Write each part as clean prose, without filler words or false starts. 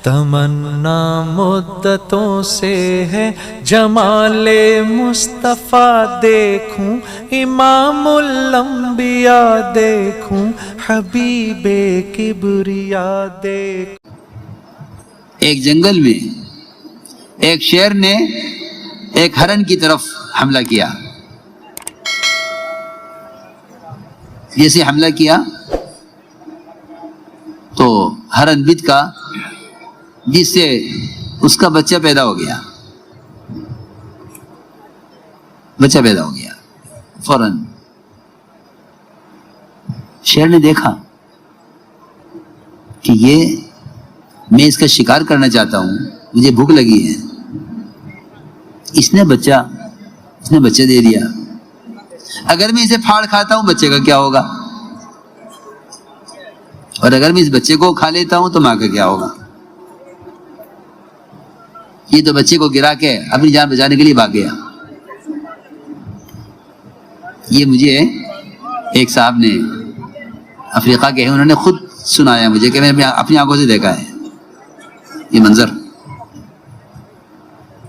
تمنا مدتوں سے ہے جمال مصطفیٰ دیکھوں، امام الانبیاء دیکھوں، حبیب کبریا دیکھوں۔ ایک جنگل میں ایک شیر نے ایک ہرن کی طرف حملہ کیا۔ جیسے حملہ کیا تو ہرن بت کا، جس سے اس کا بچہ پیدا ہو گیا، فوراً شیر نے دیکھا کہ یہ میں اس کا شکار کرنا چاہتا ہوں، مجھے بھوک لگی ہے، اس نے بچہ دے دیا، اگر میں اسے پھاڑ کھاتا ہوں بچے کا کیا ہوگا، اور اگر میں اس بچے کو کھا لیتا ہوں تو ماں کا کیا ہوگا۔ یہ تو بچے کو گرا کے اپنی جان بچانے کے لیے بھاگ گیا۔ یہ مجھے ایک صاحب نے افریقہ کے ہیں، انہوں نے خود سنایا مجھے کہ میں نے اپنی آنکھوں سے دیکھا ہے یہ منظر۔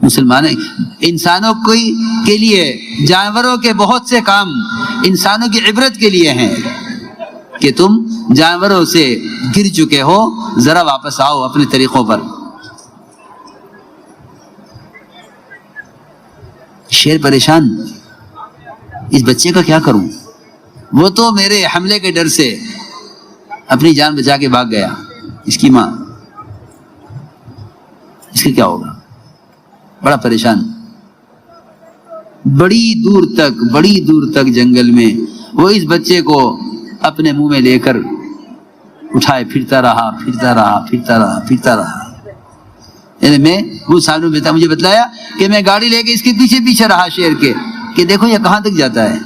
مسلمان انسانوں کے لیے جانوروں کے بہت سے کام انسانوں کی عبرت کے لیے ہیں کہ تم جانوروں سے گر چکے ہو، ذرا واپس آؤ اپنے طریقوں پر۔ شیر پریشان، اس بچے کا کیا کروں، وہ تو میرے حملے کے ڈر سے اپنی جان بچا کے بھاگ گیا، اس کی ماں، اس کا کیا ہوگا، بڑا پریشان۔ بڑی دور تک جنگل میں وہ اس بچے کو اپنے منہ میں لے کر اٹھائے پھرتا رہا۔ یعنی میں وہ سالوں میں تھا، مجھے بتلایا کہ میں گاڑی لے کے اس کے پیچھے رہا شیر کے، کہ دیکھو یہ کہاں تک جاتا ہے۔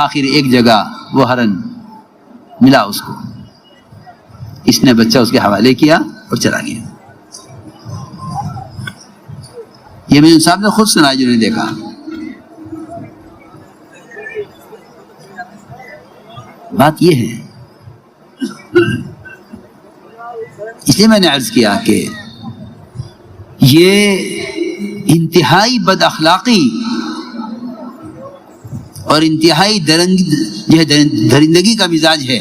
آخر ایک جگہ وہ ہرن ملا اس کو، اس نے بچہ اس کے حوالے کیا اور چلا گیا۔ یہ میرے صاحب نے خود سنا، جنہوں نے دیکھا۔ بات یہ ہے، اس لیے میں نے عرض کیا کہ یہ انتہائی بد اخلاقی اور انتہائی درندگی کا مزاج ہے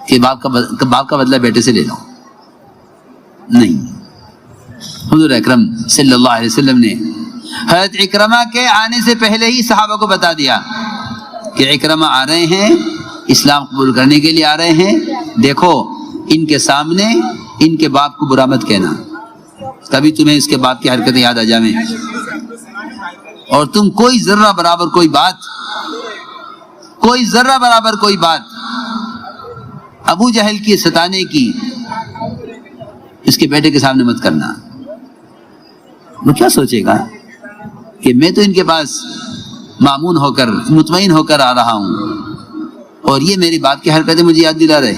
کہ باپ کا بدلہ بیٹے سے لے لو۔ نہیں، حضور اکرم صلی اللہ علیہ وسلم نے حضرت اکرمہ کے آنے سے پہلے ہی صحابہ کو بتا دیا کہ اکرمہ آ رہے ہیں، اسلام قبول کرنے کے لیے آ رہے ہیں، دیکھو ان کے سامنے ان کے باپ کو برا مت کہنا، کبھی تمہیں اس کے باپ کی حرکتیں یاد آ جائیں، اور تم کوئی ذرہ برابر کوئی بات ابو جہل کی ستانے کی اس کے بیٹے کے سامنے مت کرنا۔ وہ کیا سوچے گا کہ میں تو ان کے پاس مامون ہو کر، مطمئن ہو کر آ رہا ہوں، اور یہ میری باپ کی حرکتیں مجھے یاد دلا رہے۔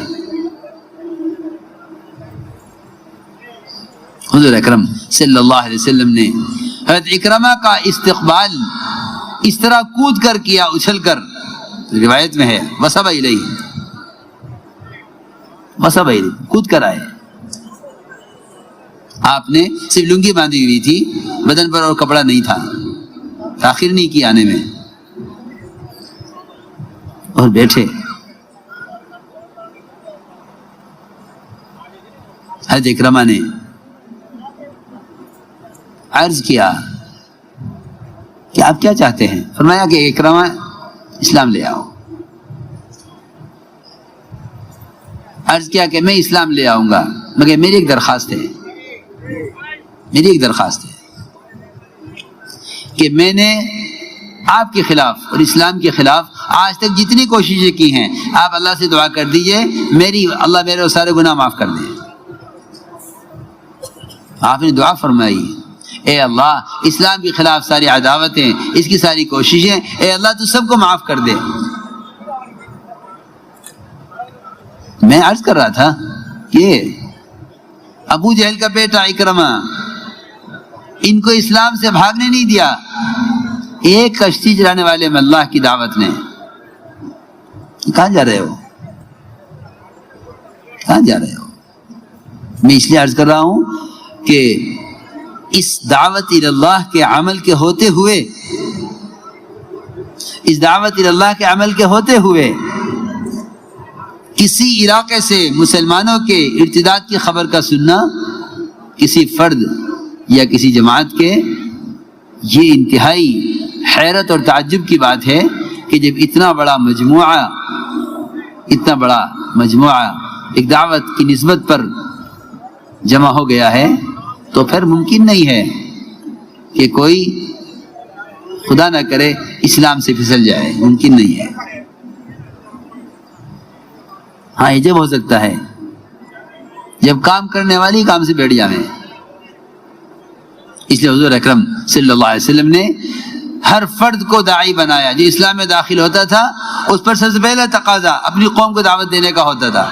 حضور اکرم صلی اللہ علیہ وسلم نے حضرت اکرمہ کا استقبال اس طرح کود کر کیا، اچھل کر، روایت میں ہے وثب الیہ، کود کر آئے۔ آپ نے صرف لنگی باندھی ہوئی تھی، بدن پر اور کپڑا نہیں تھا، تاخیر نہیں کی آنے میں، اور بیٹھے۔ حضرت اکرمہ نے عرض کیا کہ آپ کیا چاہتے ہیں؟ فرمایا کہ اکرمہ اسلام لے آؤ۔ عرض کیا کہ میں اسلام لے آؤں گا، مگر میری ایک درخواست ہے کہ میں نے آپ کے خلاف اور اسلام کے خلاف آج تک جتنی کوششیں کی ہیں، آپ اللہ سے دعا کر دیجئے اللہ میرے سارے گناہ معاف کر دے۔ آپ نے دعا فرمائی، اے اللہ اسلام کے خلاف ساری عداوتیں، اس کی ساری کوششیں، اے اللہ تو سب کو معاف کر دے۔ میں عرض کر رہا تھا کہ ابو جہل کا بیٹا اکرمہ ان کو اسلام سے بھاگنے نہیں دیا، ایک کشتی چلانے والے میں اللہ کی دعوت نے، کہاں جا رہے ہو؟ کہاں جا رہے ہو؟ میں اس لیے عرض کر رہا ہوں کہ اس دعوت اللہ کے عمل کے ہوتے ہوئے، اس دعوت اللہ کے عمل کے ہوتے ہوئے کسی علاقے سے مسلمانوں کے ارتداد کی خبر کا سننا کسی فرد یا کسی جماعت کے، یہ انتہائی حیرت اور تعجب کی بات ہے کہ جب اتنا بڑا مجموعہ ایک دعوت کی نسبت پر جمع ہو گیا ہے تو پھر ممکن نہیں ہے کہ کوئی خدا نہ کرے اسلام سے پھسل جائے، ممکن نہیں ہے۔ ہاں، یہ جب ہو سکتا ہے جب کام کرنے والی کام سے بیٹھ جائیں۔ اس لیے حضور اکرم صلی اللہ علیہ وسلم نے ہر فرد کو داعی بنایا۔ جو اسلام میں داخل ہوتا تھا اس پر سب سے پہلا تقاضا اپنی قوم کو دعوت دینے کا ہوتا تھا۔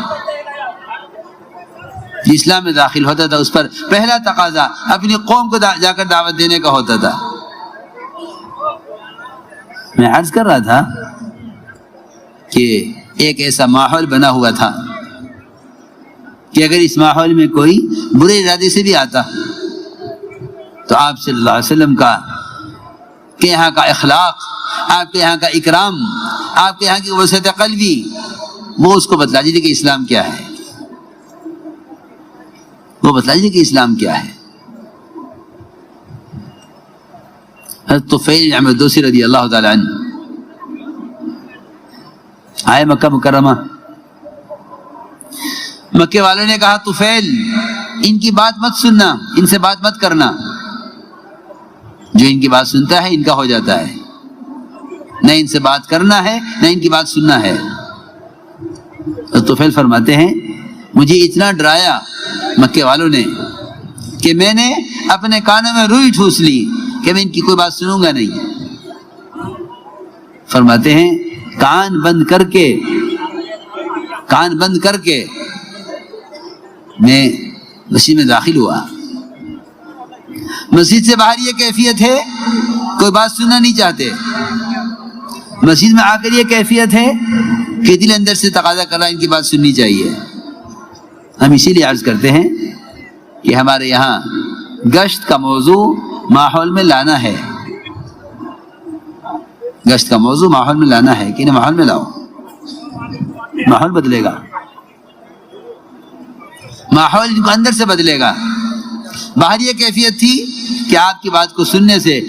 جو اسلام میں داخل ہوتا تھا اس پر پہلا تقاضا اپنی قوم کو جا کر دعوت دینے کا ہوتا تھا۔ میں عرض کر رہا تھا کہ ایک ایسا ماحول بنا ہوا تھا کہ اگر اس ماحول میں کوئی برے ارادے سے بھی آتا تو آپ صلی اللہ علیہ وسلم کا کہ یہاں کا اخلاق، آپ کے یہاں کا اکرام، آپ کے یہاں کی وسعت قلبی، وہ اس کو بتلا دیجیے کہ اسلام کیا ہے، وہ بتلا دیجیے کہ اسلام کیا ہے۔ حضرت طفیل بن دوسی رضی اللہ تعالی عنہ آئے مکہ مکرمہ۔ مکے والوں نے کہا طفیل ان کی بات مت سننا، ان سے بات مت کرنا، جو ان کی بات سنتا ہے ان کا ہو جاتا ہے، نہ ان سے بات کرنا ہے نہ ان کی بات سننا ہے۔ تو طفیل فرماتے ہیں مجھے اتنا ڈرایا مکے والوں نے کہ میں نے اپنے کانوں میں روئی ٹھوس لی کہ میں ان کی کوئی بات سنوں گا نہیں۔ فرماتے ہیں کان بند کر کے میں مسجد میں داخل ہوا۔ مسجد سے باہر یہ کیفیت ہے کوئی بات سننا نہیں چاہتے، مسجد میں آ کر یہ کیفیت ہے کہ دل اندر سے تقاضا کر رہا ہے ان کی بات سننی چاہیے۔ ہم اسی لیے عرض کرتے ہیں کہ ہمارے یہاں گشت کا موضوع ماحول میں لانا ہے، گشت کا موضوع ماحول میں لانا ہے کہ انہیں ماحول میں لاؤ، ماحول بدلے گا، ماحول ان کو اندر سے بدلے گا۔ باہر یہ کیفیت تھی کہ آپ کی بات کو سننے سے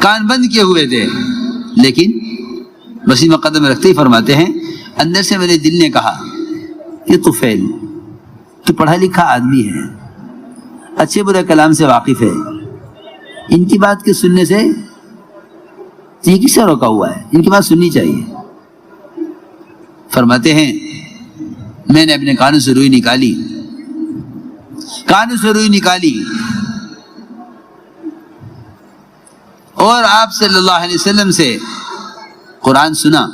کان بند کیے ہوئے تھے، لیکن مسجد میں قدم رکھتے ہی فرماتے ہیں اندر سے میرے دل نے کہا کہ طفیل تو پڑھا لکھا آدمی ہے، اچھے برے کلام سے واقف ہے، ان کی بات کے سننے سے یہ کس سے روکا ہوا ہے، ان کی بات سننی چاہیے۔ فرماتے ہیں میں نے اپنے کانوں سے روئی نکالی اور آپ صلی اللہ علیہ وسلم سے قرآن سنا۔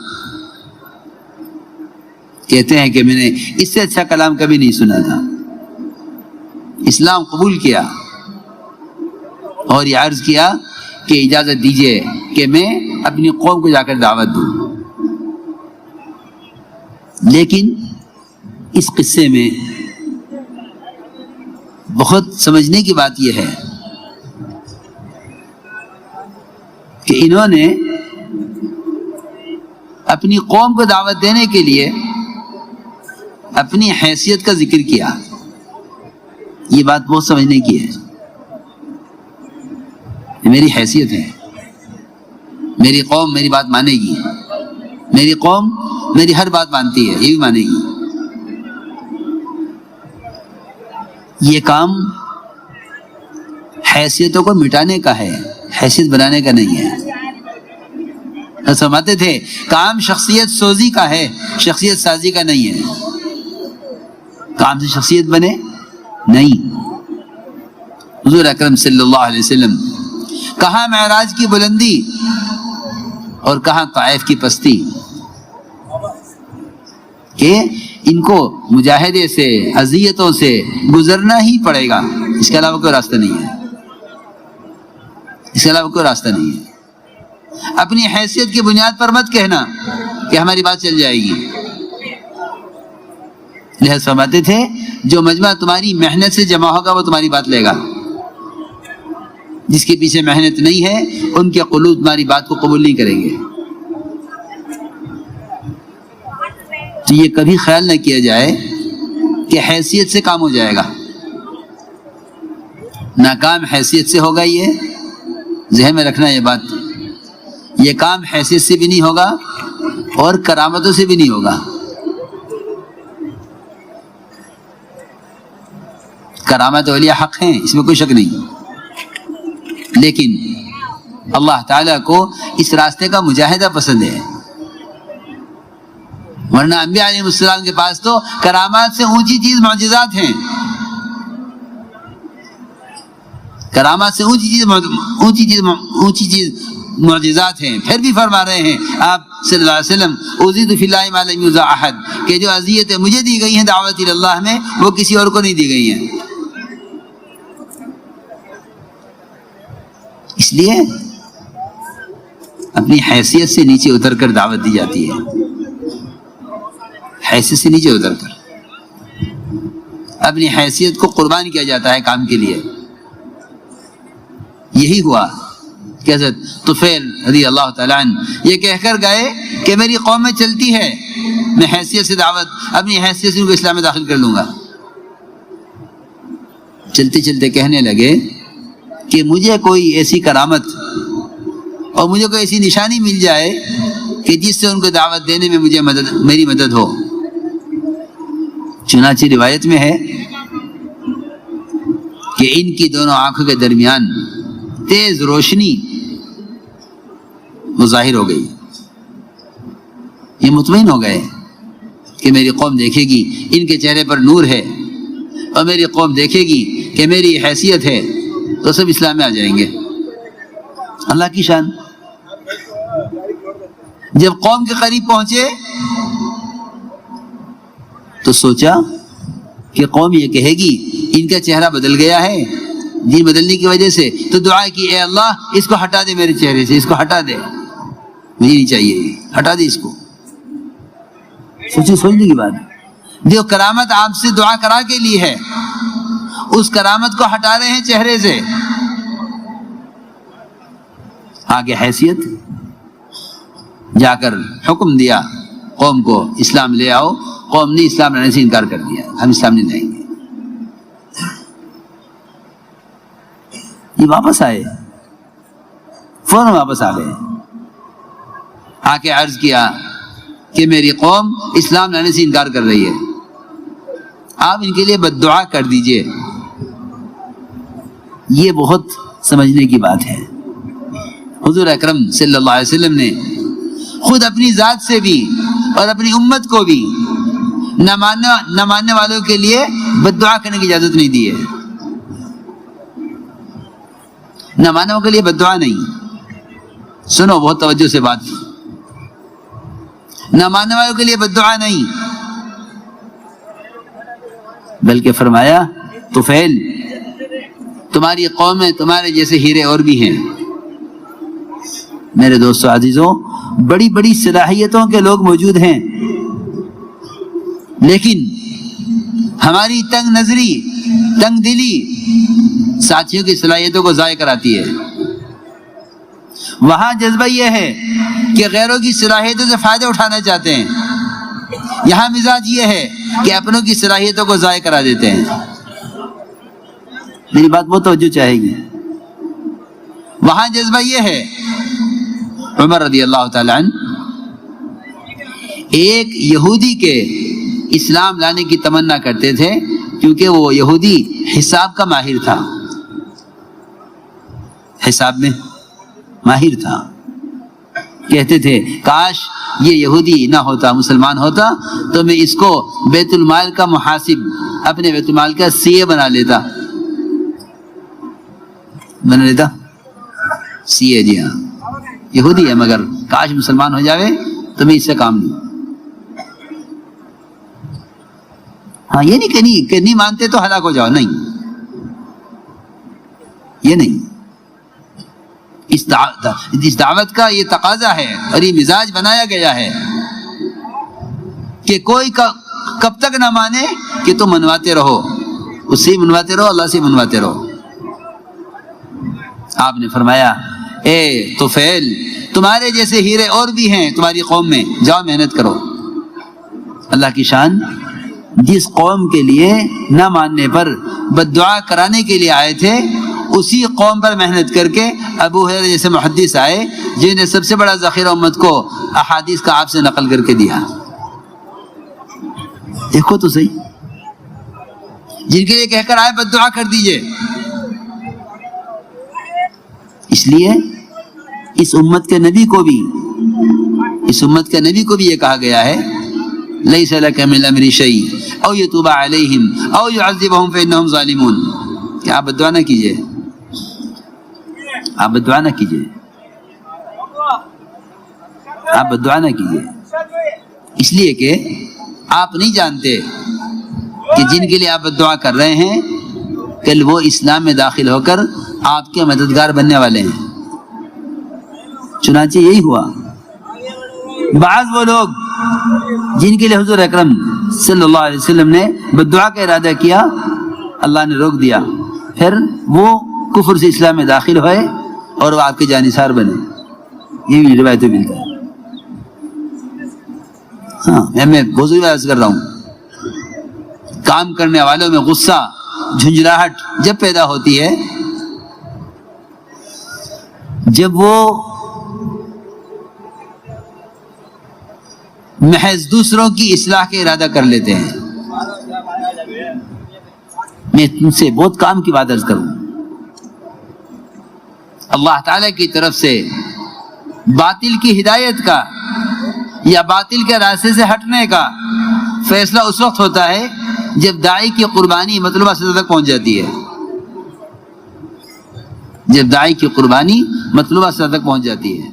کہتے ہیں کہ میں نے اس سے اچھا کلام کبھی نہیں سنا تھا۔ اسلام قبول کیا اور یہ عرض کیا کہ اجازت دیجیے کہ میں اپنی قوم کو جا کر دعوت دوں۔ لیکن اس قصے میں بہت سمجھنے کی بات یہ ہے کہ انہوں نے اپنی قوم کو دعوت دینے کے لیے اپنی حیثیت کا ذکر کیا۔ یہ بات بہت سمجھنے کی ہے، میری حیثیت ہے، میری قوم میری بات مانے گی، میری قوم میری ہر بات مانتی ہے، یہ بھی مانے گی۔ یہ کام حیثیتوں کو مٹانے کا ہے، حیثیت بنانے کا نہیں ہے۔ فرماتے تھے کام شخصیت سوزی کا ہے، شخصیت سازی کا نہیں ہے۔ کام سے شخصیت بنے نہیں۔ حضور اکرم صلی اللہ علیہ وسلم کہاں معراج کی بلندی اور کہاں طائف کی پستی، کہ ان کو مجاہدے سے اذیتوں سے گزرنا ہی پڑے گا، اس کے علاوہ کوئی راستہ نہیں ہے، اس کے علاوہ کوئی راستہ نہیں ہے۔ اپنی حیثیت کی بنیاد پر مت کہنا کہ ہماری بات چل جائے گی، لہذا فرماتے تھے جو مجمع تمہاری محنت سے جمع ہوگا وہ تمہاری بات لے گا، جس کے پیچھے محنت نہیں ہے ان کے قلوب تمہاری بات کو قبول نہیں کریں گے۔ تو یہ کبھی خیال نہ کیا جائے کہ حیثیت سے کام ہو جائے گا، ناکام حیثیت سے ہوگا۔ یہ ذہن میں رکھنا یہ بات، یہ کام حیثیت سے بھی نہیں ہوگا اور کرامتوں سے بھی نہیں ہوگا۔ کرامت اولیاء حق ہیں، اس میں کوئی شک نہیں، لیکن اللہ تعالیٰ کو اس راستے کا مجاہدہ پسند ہے، ورنہ انبیاء علیہ السلام کے پاس تو کرامات سے اونچی چیز معجزات ہیں، کرامات سے اونچی چیز معجزات ہیں۔ پھر بھی فرما رہے ہیں آپ صلی اللہ علیہ وسلم اوذیت فی اللہ ما لم یوزع احد، کہ جو اذیتیں مجھے دی گئی ہیں دعوت اللہ میں وہ کسی اور کو نہیں دی گئی ہیں۔ اس لیے اپنی حیثیت سے نیچے اتر کر دعوت دی جاتی ہے، حیثیت سے نیچے اتر کر اپنی حیثیت کو قربان کیا جاتا ہے کام کے لیے۔ یہی ہوا کہ حضرت طفیل رضی اللہ تعالیٰ عنہ یہ کہہ کر گئے کہ میری قوم میں چلتی ہے، میں حیثیت سے دعوت اپنی حیثیت سے ان کو اسلام میں داخل کر لوں گا۔ چلتے چلتے کہنے لگے کہ مجھے کوئی ایسی کرامت اور مجھے کوئی ایسی نشانی مل جائے کہ جس سے ان کو دعوت دینے میں مجھے میری مدد ہو۔ چنانچہ روایت میں ہے کہ ان کی دونوں آنکھوں کے درمیان تیز روشنی ظاہر ہو گئی، یہ مطمئن ہو گئے کہ میری قوم دیکھے گی ان کے چہرے پر نور ہے، اور میری قوم دیکھے گی کہ میری حیثیت ہے تو سب اسلام میں آ جائیں گے۔ اللہ کی شان۔ جب قوم کے قریب پہنچے تو سوچا کہ قوم یہ کہے گی ان کا چہرہ بدل گیا ہے، دین بدلنے کی وجہ سے، تو دعا کی اے اللہ اس کو ہٹا دے میرے چہرے سے، اس کو ہٹا دے، مجھے نہیں چاہیے، ہٹا دے اس کو۔ سوچنے کی بات ہے، جو کرامت آپ سے دعا کرا کے لی ہے اس کرامت کو ہٹا رہے ہیں چہرے سے۔ آگے حیثیت، جا کر حکم دیا قوم کو اسلام لے آؤ، قوم نے اسلام لانے سے انکار کر دیا، ہم اسلام نہیں لائیں گے۔ یہ واپس آئے، فوراً واپس آ گئے، آ کے عرض کیا کہ میری قوم اسلام لانے سے انکار کر رہی ہے، آپ ان کے لیے بد دعا کر دیجئے۔ یہ بہت سمجھنے کی بات ہے۔ حضور اکرم صلی اللہ علیہ وسلم نے خود اپنی ذات سے بھی اور اپنی امت کو بھی نہ ماننے والوں کے لیے بد دعا کرنے کی اجازت نہیں دی ہے، نہ ماننے والوں کے لیے بد دعا نہیں۔ سنو بہت توجہ سے بات، نہ ماننے والوں کے لیے بد دعا نہیں، بلکہ فرمایا طفیل تمہاری قوم میں تمہارے جیسے ہیرے اور بھی ہیں۔ میرے دوستو عزیزوں، بڑی بڑی صلاحیتوں کے لوگ موجود ہیں، لیکن ہماری تنگ نظری، تنگ دلی ساتھیوں کی صلاحیتوں کو ضائع کراتی ہے۔ وہاں جذبہ یہ ہے کہ غیروں کی صلاحیتوں سے فائدہ اٹھانا چاہتے ہیں، یہاں مزاج یہ ہے کہ اپنوں کی صلاحیتوں کو ضائع کرا دیتے ہیں۔ میری بات بہت توجہ چاہے گی۔ وہاں جذبہ یہ ہے، عمر رضی اللہ تعالی عنہ ایک یہودی کے اسلام لانے کی تمنا کرتے تھے، کیونکہ وہ یہودی حساب کا ماہر تھا، حساب میں ماہر تھا۔ کہتے تھے کاش یہ یہودی نہ ہوتا، مسلمان ہوتا تو میں اس کو بیت المال کا محاسب، اپنے بیت المال کا سی اے بنا لیتا۔ سی اے، جی ہاں یہودی ہے مگر کاش مسلمان ہو جاوے تو میں اس سے کام لوں۔ ہاں یہ نہیں کہ نہیں مانتے تو ہلاک ہو جاؤ، نہیں، یہ نہیں۔ اس دعوت کا یہ تقاضا ہے اور یہ مزاج بنایا گیا ہے کہ کب تک نہ مانے کہ تم منواتے رہو، اس سے منواتے رہو، اللہ سے منواتے رہو۔ آپ نے فرمایا اے طفیل تمہارے جیسے ہیرے اور بھی ہیں تمہاری قوم میں، جاؤ محنت کرو۔ اللہ کی شان، جس قوم کے لیے نہ ماننے پر بد دعا کرانے کے لیے آئے تھے، اسی قوم پر محنت کر کے ابو ہریرہ جیسے محدث آئے جنہوں نے سب سے بڑا ذخیرہ امت کو احادیث کا آپ سے نقل کر کے دیا۔ دیکھو تو صحیح، جن کے لیے کہہ کر آئے بد دعا کر دیجئے۔ اس لیے اس امت کے نبی کو بھی یہ کہا گیا ہے لیس لک من الامر شیء او یتوب علیہم او یعذبہم فانہم ظالمون، کہ آپ بد دعا نہ کیجئے، آپ بد دعا نہ کیجئے، آپ بد دعا نہ کیجئے، اس لیے کہ آپ نہیں جانتے کہ جن کے لیے آپ بد دعا کر رہے ہیں کل وہ اسلام میں داخل ہو کر آپ کے مددگار بننے والے ہیں۔ چنانچہ یہی ہوا، بعض وہ لوگ جن کے لیے حضور اکرم صلی اللہ علیہ وسلم نے بد دعا کا ارادہ کیا، اللہ نے روک دیا، پھر وہ کفر سے اسلام میں داخل ہوئے اور وہ آپ کے جانثار بنے۔ یہ بھی روایتیں ملتا ہے۔ ہاں، میں بزرگ عرض کر رہا ہوں، کام کرنے والوں میں غصہ، جھنجھلاہٹ جب پیدا ہوتی ہے، جب وہ محض دوسروں کی اصلاح کا ارادہ کر لیتے ہیں۔ میں تم سے بہت کام کی بات عرض کروں، اللہ تعالی کی طرف سے باطل کی ہدایت کا یا باطل کے راستے سے ہٹنے کا فیصلہ اس وقت ہوتا ہے جب داعی کی قربانی مطلوبہ سطح تک پہنچ جاتی ہے، جب داعی کی قربانی مطلوبہ سطح تک پہنچ جاتی ہے۔